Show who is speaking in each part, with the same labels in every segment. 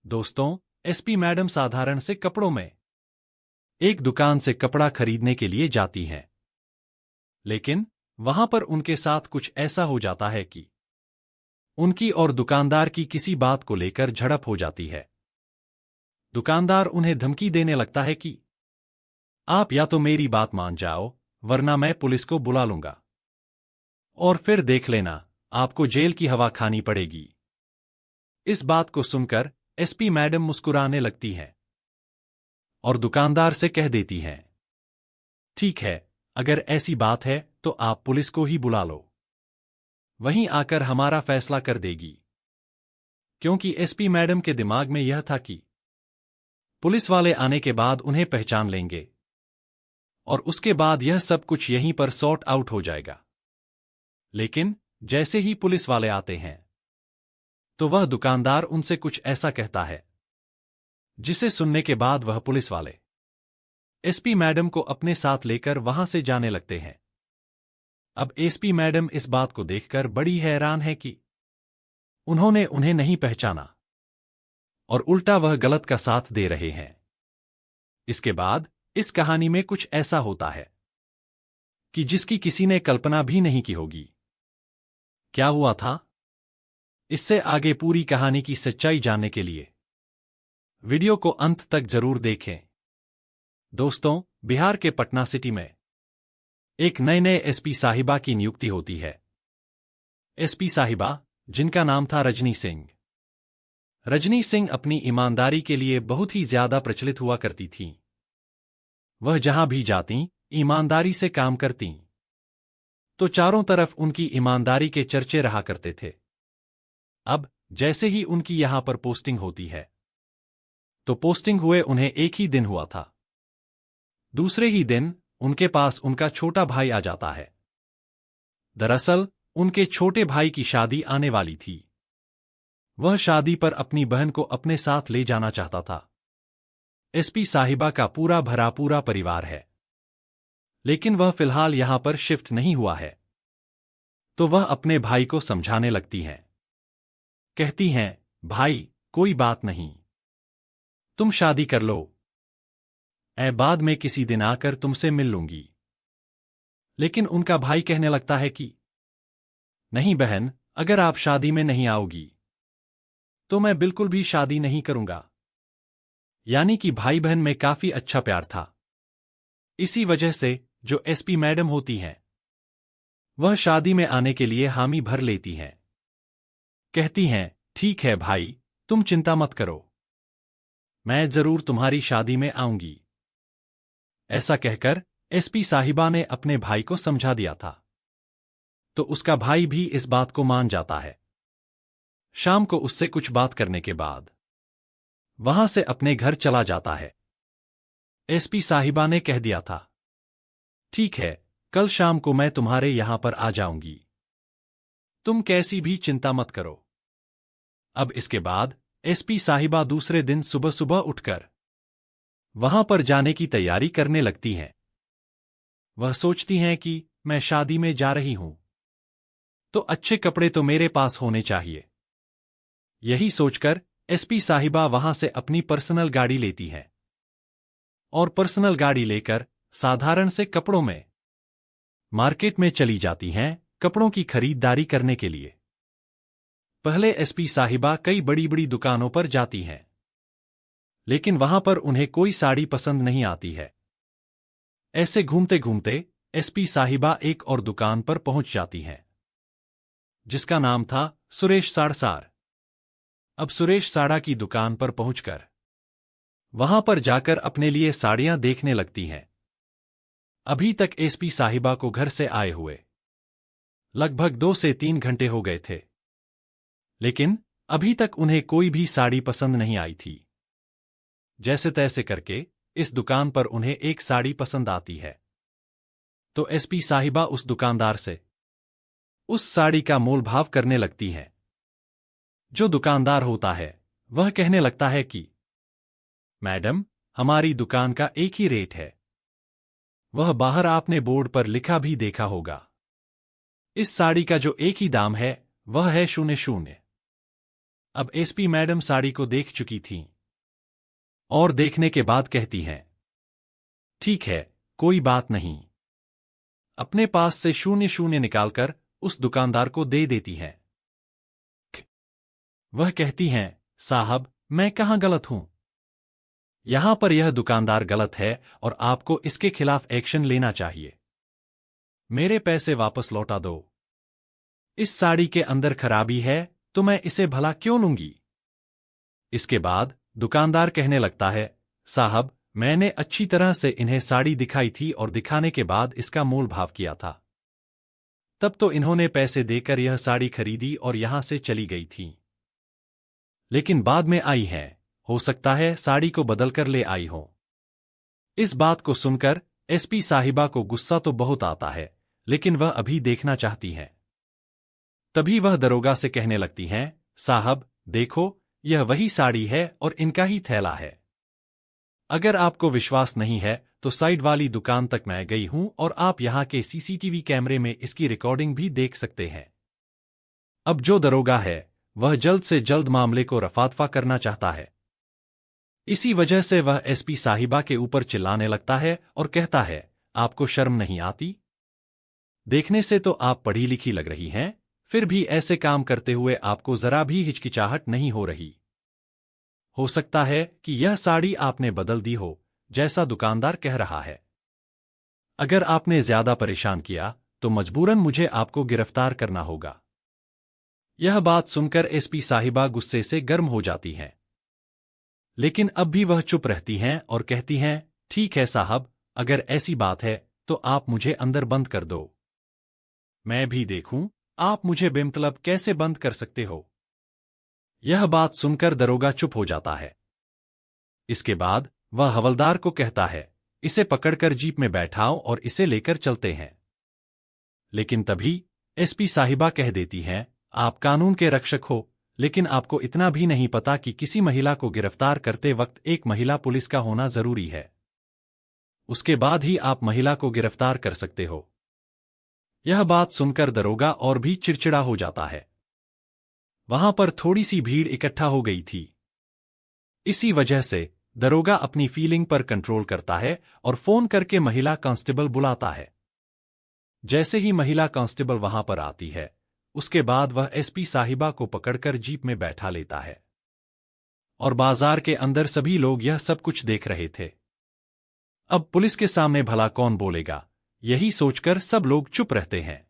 Speaker 1: दोस्तों, SP madam साधारण से कपड़ों में एक दुकान से कपड़ा खरीदने के लिए जाती हैं। लेकिन वहां पर उनके साथ कुछ ऐसा हो जाता है कि उनकी और दुकानदार की किसी बात को लेकर झड़प हो जाती है। दुकानदार उन्हें धमकी देने लगता है कि आप या तो मेरी बात मान जाओ, वरना मैं पुलिस को बुला लूंगा और फिर देख लेना, आपको जेल की हवा खानी पड़ेगी। इस बात को सुनकर एसपी मैडम मुस्कुराने लगती हैं और दुकानदार से कह देती हैं, ठीक है, अगर ऐसी बात है तो आप पुलिस को ही बुला लो, वहीं आकर हमारा फैसला कर देगी। क्योंकि एसपी मैडम के दिमाग में यह था कि पुलिस वाले आने के बाद उन्हें पहचान लेंगे और उसके बाद यह सब कुछ यहीं पर सॉर्ट आउट हो जाएगा। लेकिन जैसे ही पुलिस वाले आते हैं तो वह दुकानदार उनसे कुछ ऐसा कहता है जिसे सुनने के बाद वह पुलिस वाले एसपी मैडम को अपने साथ लेकर वहां से जाने लगते हैं। अब एसपी मैडम इस बात को देखकर बड़ी हैरान है कि उन्होंने उन्हें नहीं पहचाना और उल्टा वह गलत का साथ दे रहे हैं। इसके बाद इस कहानी में कुछ ऐसा होता है कि जिसकी किसी ने कल्पना भी नहीं की होगी। क्या हुआ था? इससे आगे पूरी कहानी की सच्चाई जानने के लिए वीडियो को अंत तक जरूर देखें। दोस्तों, बिहार के पटना सिटी में एक नए एसपी साहिबा की नियुक्ति होती है। एसपी साहिबा, जिनका नाम था रजनी सिंह। रजनी सिंह अपनी ईमानदारी के लिए बहुत ही ज्यादा प्रचलित हुआ करती थीं। वह जहां भी जातीं, ईमानदारी से काम करतीं, तो चारों तरफ उनकी ईमानदारी के चर्चे रहा करते थे। अब जैसे ही उनकी यहां पर पोस्टिंग होती है तो पोस्टिंग हुए उन्हें एक ही दिन हुआ था। दूसरे ही दिन उनके पास उनका छोटा भाई आ जाता है। दरअसल उनके छोटे भाई की शादी आने वाली थी। वह शादी पर अपनी बहन को अपने साथ ले जाना चाहता था। एसपी साहिबा का पूरा भरा पूरा परिवार है, लेकिन वह फिलहाल यहां पर शिफ्ट नहीं हुआ है। तो वह अपने भाई को समझाने लगती हैं। कहती हैं, भाई, कोई बात नहीं, तुम शादी कर लो, मैं बाद में किसी दिन आकर तुमसे मिल लूंगी। लेकिन उनका भाई कहने लगता है कि नहीं बहन, अगर आप शादी में नहीं आओगी तो मैं बिल्कुल भी शादी नहीं करूंगा। यानी कि भाई बहन में काफी अच्छा प्यार था। इसी वजह से जो एसपी मैडम होती हैं वह शादी में आने के लिए हामी भर लेती हैं। कहती हैं, ठीक है भाई, तुम चिंता मत करो, मैं जरूर तुम्हारी शादी में आऊंगी। ऐसा कहकर एसपी साहिबा ने अपने भाई को समझा दिया था, तो उसका भाई भी इस बात को मान जाता है। शाम को उससे कुछ बात करने के बाद वहां से अपने घर चला जाता है। एसपी साहिबा ने कह दिया था, ठीक है, कल शाम को मैं तुम्हारे यहां पर आ जाऊंगी, तुम कैसी भी चिंता मत करो। अब इसके बाद एसपी साहिबा दूसरे दिन सुबह सुबह उठकर वहां पर जाने की तैयारी करने लगती हैं। वह सोचती हैं कि मैं शादी में जा रही हूं तो अच्छे कपड़े तो मेरे पास होने चाहिए। यही सोचकर एसपी साहिबा वहां से अपनी पर्सनल गाड़ी लेती हैं और पर्सनल गाड़ी लेकर साधारण से कपड़ों में मार्केट में चली जाती हैं कपड़ों की खरीदारी करने के लिए। पहले एसपी साहिबा कई बड़ी बड़ी दुकानों पर जाती हैं, लेकिन वहां पर उन्हें कोई साड़ी पसंद नहीं आती है। ऐसे घूमते घूमते एसपी साहिबा एक और दुकान पर पहुंच जाती हैं, जिसका नाम था सुरेश साड़सार। अब सुरेश साड़ा की दुकान पर पहुंचकर वहां पर जाकर अपने लिए साड़ियां देखने लगती हैं। अभी तक एसपी साहिबा को घर से आए हुए लगभग 2 से 3 घंटे हो गए थे, लेकिन अभी तक उन्हें कोई भी साड़ी पसंद नहीं आई थी। जैसे तैसे करके इस दुकान पर उन्हें एक साड़ी पसंद आती है, तो एसपी साहिबा उस दुकानदार से उस साड़ी का मोल भाव करने लगती हैं। जो दुकानदार होता है वह कहने लगता है कि मैडम, हमारी दुकान का एक ही रेट है। वह बाहर आपने बोर्ड पर लिखा भी देखा होगा। इस साड़ी का जो एक ही दाम है वह है 00। अब एसपी मैडम साड़ी को देख चुकी थीं और देखने के बाद कहती हैं, ठीक है, कोई बात नहीं। अपने पास से 0 निकालकर उस दुकानदार को दे देती हैं। वह कहती हैं, साहब, मैं कहाँ गलत हूं? यहां पर यह दुकानदार गलत है और आपको इसके खिलाफ एक्शन लेना चाहिए। मेरे पैसे वापस लौटा दो। इस साड़ी के अंदर खराबी है तो मैं इसे भला क्यों लूंगी? इसके बाद दुकानदार कहने लगता है, साहब, मैंने अच्छी तरह से इन्हें साड़ी दिखाई थी और दिखाने के बाद इसका मोल भाव किया था। तब तो इन्होंने पैसे देकर यह साड़ी खरीदी और यहां से चली गई थी। लेकिन बाद में आई हैं, हो सकता है साड़ी को बदलकर ले आई हो। इस बात को सुनकर एसपी साहिबा को गुस्सा तो बहुत आता है, लेकिन वह अभी देखना चाहती हैं। तभी वह दरोगा से कहने लगती हैं, साहब, देखो, यह वही साड़ी है और इनका ही थैला है। अगर आपको विश्वास नहीं है तो साइड वाली दुकान तक मैं गई हूं और आप यहां के सीसीटीवी कैमरे में इसकी रिकॉर्डिंग भी देख सकते हैं। अब जो दरोगा है वह जल्द से जल्द मामले को रफादफा करना चाहता है। इसी वजह से वह एसपी साहिबा के ऊपर चिल्लाने लगता है और कहता है, आपको शर्म नहीं आती? देखने से तो आप पढ़ी लिखी लग रही हैं, फिर भी ऐसे काम करते हुए आपको जरा भी हिचकिचाहट नहीं हो रही। हो सकता है कि यह साड़ी आपने बदल दी हो, जैसा दुकानदार कह रहा है। अगर आपने ज्यादा परेशान किया तो मजबूरन मुझे आपको गिरफ्तार करना होगा। यह बात सुनकर एसपी साहिबा गुस्से से गर्म हो जाती हैं। लेकिन अब भी वह चुप रहती हैं और कहती हैं, ठीक है साहब, अगर ऐसी बात है तो आप मुझे अंदर बंद कर दो। मैं भी देखूं आप मुझे बेमतलब कैसे बंद कर सकते हो। यह बात सुनकर दरोगा चुप हो जाता है। इसके बाद वह हवलदार को कहता है, इसे पकड़कर जीप में बैठाओ और इसे लेकर चलते हैं। लेकिन तभी एसपी साहिबा कह देती हैं, आप कानून के रक्षक हो, लेकिन आपको इतना भी नहीं पता कि किसी महिला को गिरफ्तार करते वक्त एक महिला पुलिस का होना जरूरी है। उसके बाद ही आप महिला को गिरफ्तार कर सकते हो। यह बात सुनकर दरोगा और भी चिड़चिड़ा हो जाता है। वहां पर थोड़ी सी भीड़ इकट्ठा हो गई थी। इसी वजह से दरोगा अपनी फीलिंग पर कंट्रोल करता है और फोन करके महिला कांस्टेबल बुलाता है। जैसे ही महिला कांस्टेबल वहां पर आती है, उसके बाद वह एसपी साहिबा को पकड़कर जीप में बैठा लेता है। और बाजार के अंदर सभी लोग यह सब कुछ देख रहे थे। अब पुलिस के सामने भला कौन बोलेगा, यही सोचकर सब लोग चुप रहते हैं।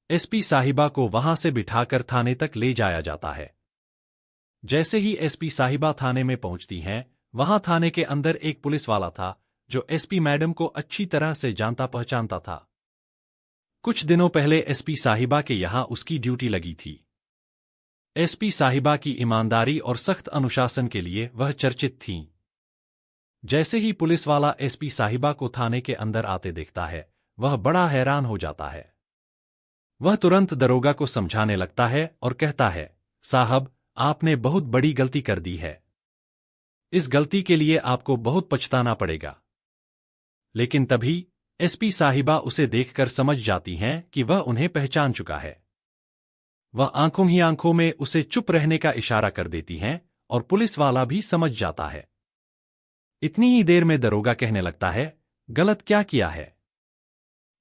Speaker 1: एसपी साहिबा को वहां से बिठाकर थाने तक ले जाया जाता है। जैसे ही एसपी साहिबा थाने में पहुंचती हैं, वहां थाने के अंदर एक पुलिस वाला था जो एसपी मैडम को अच्छी तरह से जानता पहचानता था। कुछ दिनों पहले एसपी साहिबा के यहां उसकी ड्यूटी लगी थी। एसपी साहिबा की ईमानदारी और सख्त अनुशासन के लिए वह चर्चित थीं। जैसे ही पुलिस वाला एसपी साहिबा को थाने के अंदर आते देखता है, वह बड़ा हैरान हो जाता है। वह तुरंत दरोगा को समझाने लगता है और कहता है, साहब, आपने बहुत बड़ी गलती कर दी है। इस गलती के लिए आपको बहुत पछताना पड़ेगा। लेकिन तभी एसपी साहिबा उसे देखकर समझ जाती हैं कि वह उन्हें पहचान चुका है। वह आंखों ही आंखों में उसे चुप रहने का इशारा कर देती हैं और पुलिस वाला भी समझ जाता है। इतनी ही देर में दरोगा कहने लगता है, गलत क्या किया है?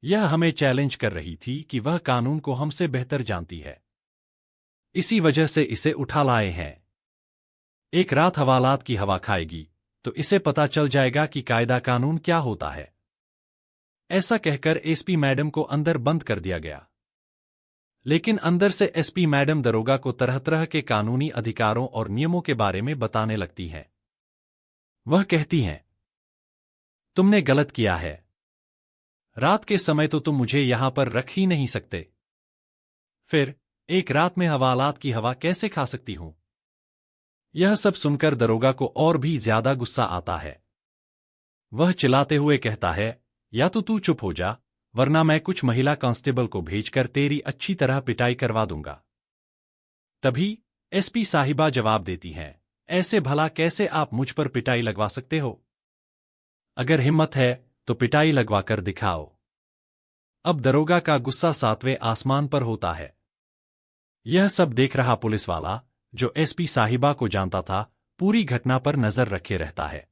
Speaker 1: यह हमें चैलेंज कर रही थी कि वह कानून को हमसे बेहतर जानती है। इसी वजह से इसे उठा लाए हैं। एक रात हवालात की हवा खाएगी तो इसे पता चल जाएगा कि कायदा कानून क्या होता है। ऐसा कहकर एसपी मैडम को अंदर बंद कर दिया गया। लेकिन अंदर से एसपी मैडम दरोगा को तरह तरह के कानूनी अधिकारों और नियमों के बारे में बताने लगती हैं। वह कहती हैं, तुमने गलत किया है। रात के समय तो तुम मुझे यहां पर रख ही नहीं सकते। फिर एक रात में हवालात की हवा कैसे खा सकती हूं? यह सब सुनकर दरोगा को और भी ज्यादा गुस्सा आता है। वह चिल्लाते हुए कहता है, या तो तू चुप हो जा, वरना मैं कुछ महिला कांस्टेबल को भेजकर तेरी अच्छी तरह पिटाई करवा दूंगा। तभी एसपी साहिबा जवाब देती हैं, ऐसे भला कैसे आप मुझ पर पिटाई लगवा सकते हो? अगर हिम्मत है तो पिटाई लगवाकर दिखाओ। अब दरोगा का गुस्सा 7वें आसमान पर होता है। यह सब देख रहा पुलिस वाला जो एसपी साहिबा को जानता था, पूरी घटना पर नजर रखे रहता है।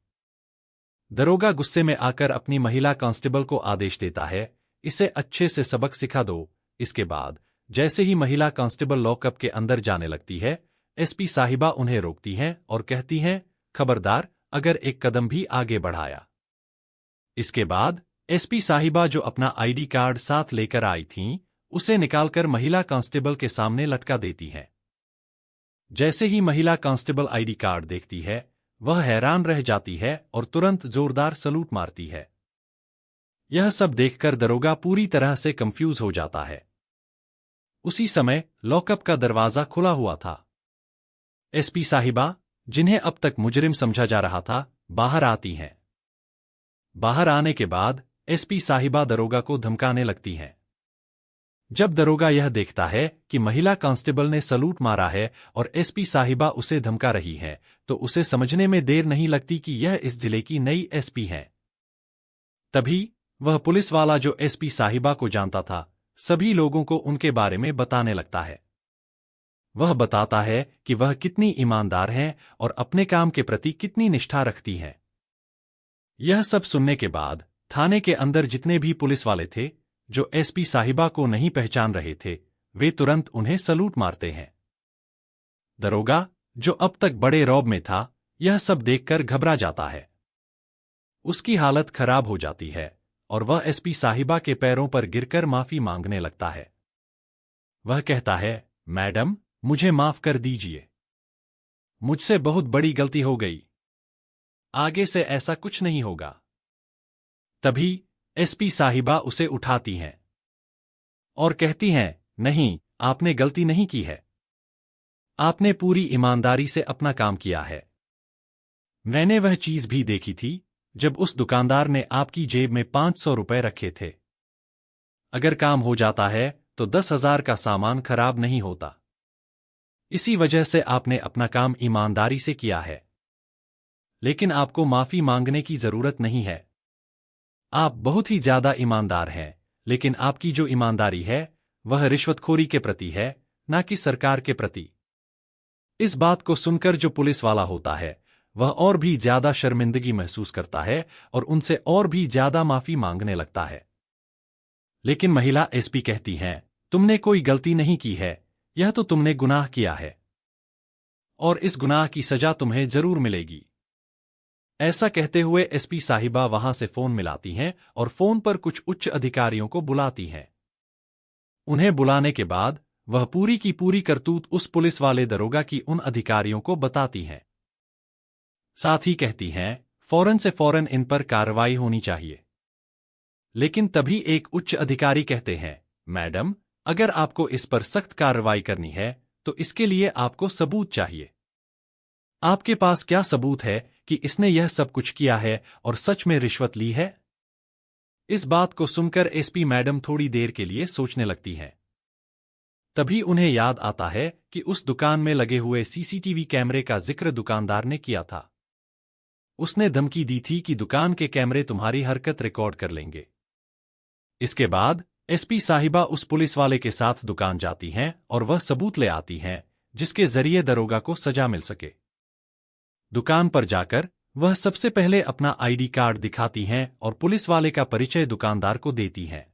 Speaker 1: दरोगा गुस्से में आकर अपनी महिला कांस्टेबल को आदेश देता है, इसे अच्छे से सबक सिखा दो। इसके बाद जैसे ही महिला कांस्टेबल लॉकअप के अंदर जाने लगती है, एसपी साहिबा उन्हें रोकती हैं और कहती हैं, खबरदार अगर एक कदम भी आगे बढ़ाया। इसके बाद एसपी साहिबा जो अपना आईडी कार्ड साथ लेकर आई थीं, उसे निकालकर महिला कांस्टेबल के सामने लटका देती हैं। जैसे ही महिला कांस्टेबल आईडी कार्ड देखती है, वह हैरान रह जाती है और तुरंत जोरदार सलूट मारती है। यह सब देखकर दरोगा पूरी तरह से कंफ्यूज हो जाता है। उसी समय लॉकअप का दरवाजा खुला हुआ था। एसपी साहिबा, जिन्हें अब तक मुजरिम समझा जा रहा था, बाहर आती हैं। बाहर आने के बाद एसपी साहिबा दरोगा को धमकाने लगती हैं। जब दरोगा यह देखता है कि महिला कांस्टेबल ने सलूट मारा है और एसपी साहिबा उसे धमका रही है, तो उसे समझने में देर नहीं लगती कि यह इस जिले की नई एसपी हैं। तभी वह पुलिस वाला जो एसपी साहिबा को जानता था, सभी लोगों को उनके बारे में बताने लगता है। वह बताता है कि वह कितनी ईमानदार हैं और अपने काम के प्रति कितनी निष्ठा रखती हैं। यह सब सुनने के बाद थाने के अंदर जितने भी पुलिस वाले थे, जो एसपी साहिबा को नहीं पहचान रहे थे, वे तुरंत उन्हें सलूट मारते हैं। दरोगा, जो अब तक बड़े रौब में था, यह सब देखकर घबरा जाता है। उसकी हालत खराब हो जाती है और वह एसपी साहिबा के पैरों पर गिरकर माफी मांगने लगता है। वह कहता है, मैडम, मुझे माफ कर दीजिए। मुझसे बहुत बड़ी गलती हो गई। आगे से ऐसा कुछ नहीं होगा। तभी एसपी साहिबा उसे उठाती हैं और कहती हैं, नहीं, आपने गलती नहीं की है। आपने पूरी ईमानदारी से अपना काम किया है। मैंने वह चीज भी देखी थी जब उस दुकानदार ने आपकी जेब में 500 रुपए रखे थे। अगर काम हो जाता है तो 10,000 का सामान खराब नहीं होता। इसी वजह से आपने अपना काम ईमानदारी से किया है। लेकिन आपको माफी मांगने की जरूरत नहीं है। आप बहुत ही ज्यादा ईमानदार हैं, लेकिन आपकी जो ईमानदारी है वह रिश्वतखोरी के प्रति है, ना कि सरकार के प्रति। इस बात को सुनकर जो पुलिस वाला होता है, वह और भी ज्यादा शर्मिंदगी महसूस करता है और उनसे और भी ज्यादा माफी मांगने लगता है। लेकिन महिला एसपी कहती हैं, तुमने कोई गलती नहीं की है, यह तो तुमने गुनाह किया है और इस गुनाह की सजा तुम्हें जरूर मिलेगी। ऐसा कहते हुए एसपी साहिबा वहां से फोन मिलाती हैं और फोन पर कुछ उच्च अधिकारियों को बुलाती हैं। उन्हें बुलाने के बाद वह पूरी की पूरी करतूत उस पुलिस वाले दरोगा की उन अधिकारियों को बताती हैं। साथ ही कहती हैं, फौरन से फौरन इन पर कार्रवाई होनी चाहिए। लेकिन तभी एक उच्च अधिकारी कहते हैं, मैडम, अगर आपको इस पर सख्त कार्रवाई करनी है तो इसके लिए आपको सबूत चाहिए। आपके पास क्या सबूत है कि इसने यह सब कुछ किया है और सच में रिश्वत ली है? इस बात को सुनकर एसपी मैडम थोड़ी देर के लिए सोचने लगती हैं। तभी उन्हें याद आता है कि उस दुकान में लगे हुए सीसीटीवी कैमरे का जिक्र दुकानदार ने किया था। उसने धमकी दी थी कि दुकान के कैमरे तुम्हारी हरकत रिकॉर्ड कर लेंगे। इसके बाद एसपी साहिबा उस पुलिस वाले के साथ दुकान जाती हैं और वह सबूत ले आती हैं, जिसके जरिए दरोगा को सजा मिल सके। दुकान पर जाकर वह सबसे पहले अपना आईडी कार्ड दिखाती हैं और पुलिस वाले का परिचय दुकानदार को देती हैं।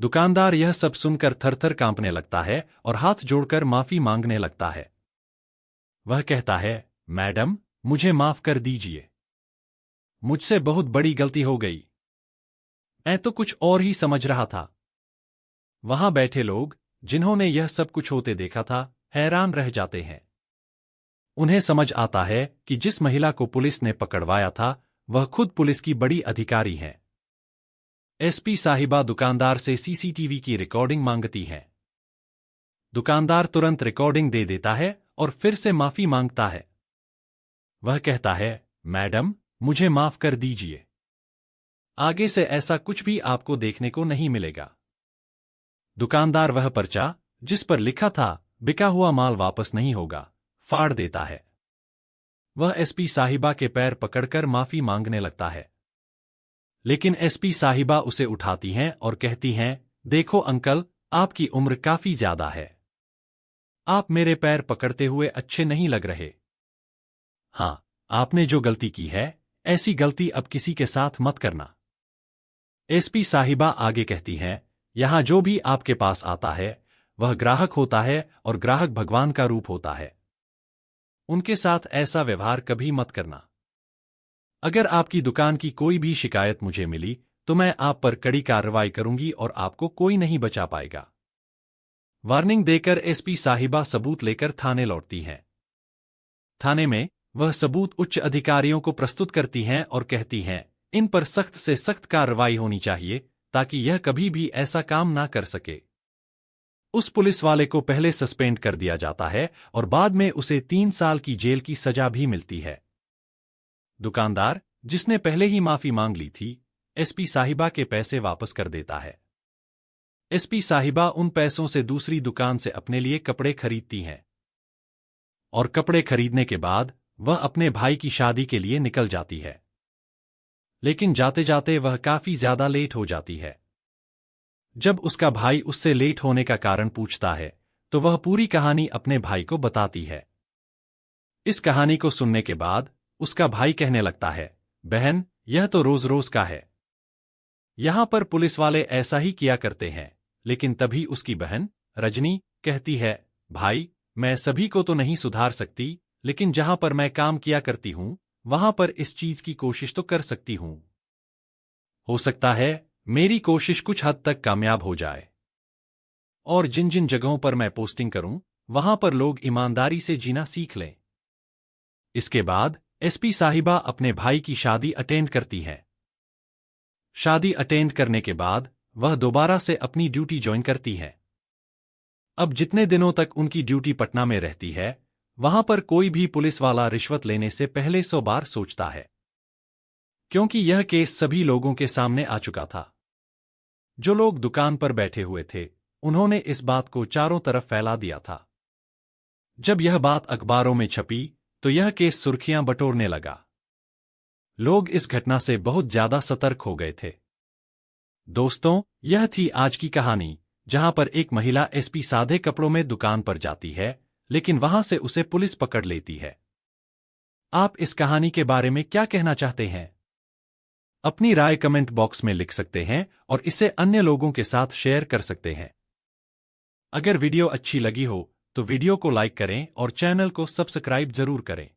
Speaker 1: दुकानदार यह सब सुनकर थर-थर कांपने लगता है और हाथ जोड़कर माफी मांगने लगता है। वह कहता है, मैडम, मुझे माफ कर दीजिए। मुझसे बहुत बड़ी गलती हो गई। मैं तो कुछ और ही समझ रहा था। वहां बैठे लोग, जिन्होंने यह सब कुछ होते देखा था, हैरान रह जाते हैं। उन्हें समझ आता है कि जिस महिला को पुलिस ने पकड़वाया था, वह खुद पुलिस की बड़ी अधिकारी हैं। एसपी साहिबा दुकानदार से सीसीटीवी की रिकॉर्डिंग मांगती हैं। दुकानदार तुरंत रिकॉर्डिंग दे देता है और फिर से माफी मांगता है। वह कहता है, मैडम, मुझे माफ कर दीजिए। आगे से ऐसा कुछ भी आपको देखने को नहीं मिलेगा। दुकानदार वह पर्चा, जिस पर लिखा था बिका हुआ माल वापस नहीं होगा, फाड़ देता है। वह एसपी साहिबा के पैर पकड़कर माफी मांगने लगता है। लेकिन एसपी साहिबा उसे उठाती हैं और कहती हैं, देखो अंकल, आपकी उम्र काफी ज्यादा है। आप मेरे पैर पकड़ते हुए अच्छे नहीं लग रहे। हाँ, आपने जो गलती की है, ऐसी गलती अब किसी के साथ मत करना। एसपी साहिबा आगे कहती हैं, यहां जो भी आपके पास आता है, वह ग्राहक होता है और ग्राहक भगवान का रूप होता है। उनके साथ ऐसा व्यवहार कभी मत करना। अगर आपकी दुकान की कोई भी शिकायत मुझे मिली, तो मैं आप पर कड़ी कार्रवाई करूंगी और आपको कोई नहीं बचा पाएगा। वार्निंग देकर एसपी साहिबा सबूत लेकर थाने लौटती हैं। थाने में वह सबूत उच्च अधिकारियों को प्रस्तुत करती हैं और कहती हैं, इन पर सख्त से सख्त कार्रवाई होनी चाहिए ताकि यह कभी भी ऐसा काम ना कर सके। उस पुलिस वाले को पहले सस्पेंड कर दिया जाता है और बाद में उसे 3 साल की जेल की सजा भी मिलती है। दुकानदार, जिसने पहले ही माफी मांग ली थी, एसपी साहिबा के पैसे वापस कर देता है। एसपी साहिबा उन पैसों से दूसरी दुकान से अपने लिए कपड़े खरीदती हैं और कपड़े खरीदने के बाद वह अपने भाई की शादी के लिए निकल जाती है। लेकिन जाते जाते वह काफी ज्यादा लेट हो जाती है। जब उसका भाई उससे लेट होने का कारण पूछता है, तो वह पूरी कहानी अपने भाई को बताती है। इस कहानी को सुनने के बाद उसका भाई कहने लगता है, बहन, यह तो रोज रोज का है। यहां पर पुलिस वाले ऐसा ही किया करते हैं। लेकिन तभी उसकी बहन रजनी कहती है, भाई, मैं सभी को तो नहीं सुधार सकती, लेकिन जहां पर मैं काम किया करती हूं, वहां पर इस चीज की कोशिश तो कर सकती हूं। हो सकता है मेरी कोशिश कुछ हद तक कामयाब हो जाए और जिन जिन जगहों पर मैं पोस्टिंग करूं, वहां पर लोग ईमानदारी से जीना सीख लें। इसके बाद एसपी साहिबा अपने भाई की शादी अटेंड करती हैं। शादी अटेंड करने के बाद वह दोबारा से अपनी ड्यूटी ज्वाइन करती है। अब जितने दिनों तक उनकी ड्यूटी पटना में रहती है, वहां पर कोई भी पुलिस वाला रिश्वत लेने से पहले 100 बार सोचता है, क्योंकि यह केस सभी लोगों के सामने आ चुका था। जो लोग दुकान पर बैठे हुए थे, उन्होंने इस बात को चारों तरफ फैला दिया था। जब यह बात अखबारों में छपी, तो यह केस सुर्खियां बटोरने लगा। लोग इस घटना से बहुत ज्यादा सतर्क हो गए थे। दोस्तों, यह थी आज की कहानी, जहां पर एक महिला एसपी सादे कपड़ों में दुकान पर जाती है, लेकिन वहां से उसे पुलिस पकड़ लेती है। आप इस कहानी के बारे में क्या कहना चाहते हैं? अपनी राय कमेंट बॉक्स में लिख सकते हैं और इसे अन्य लोगों के साथ शेयर कर सकते हैं। अगर वीडियो अच्छी लगी हो, तो वीडियो को लाइक करें और चैनल को सब्सक्राइब जरूर करें।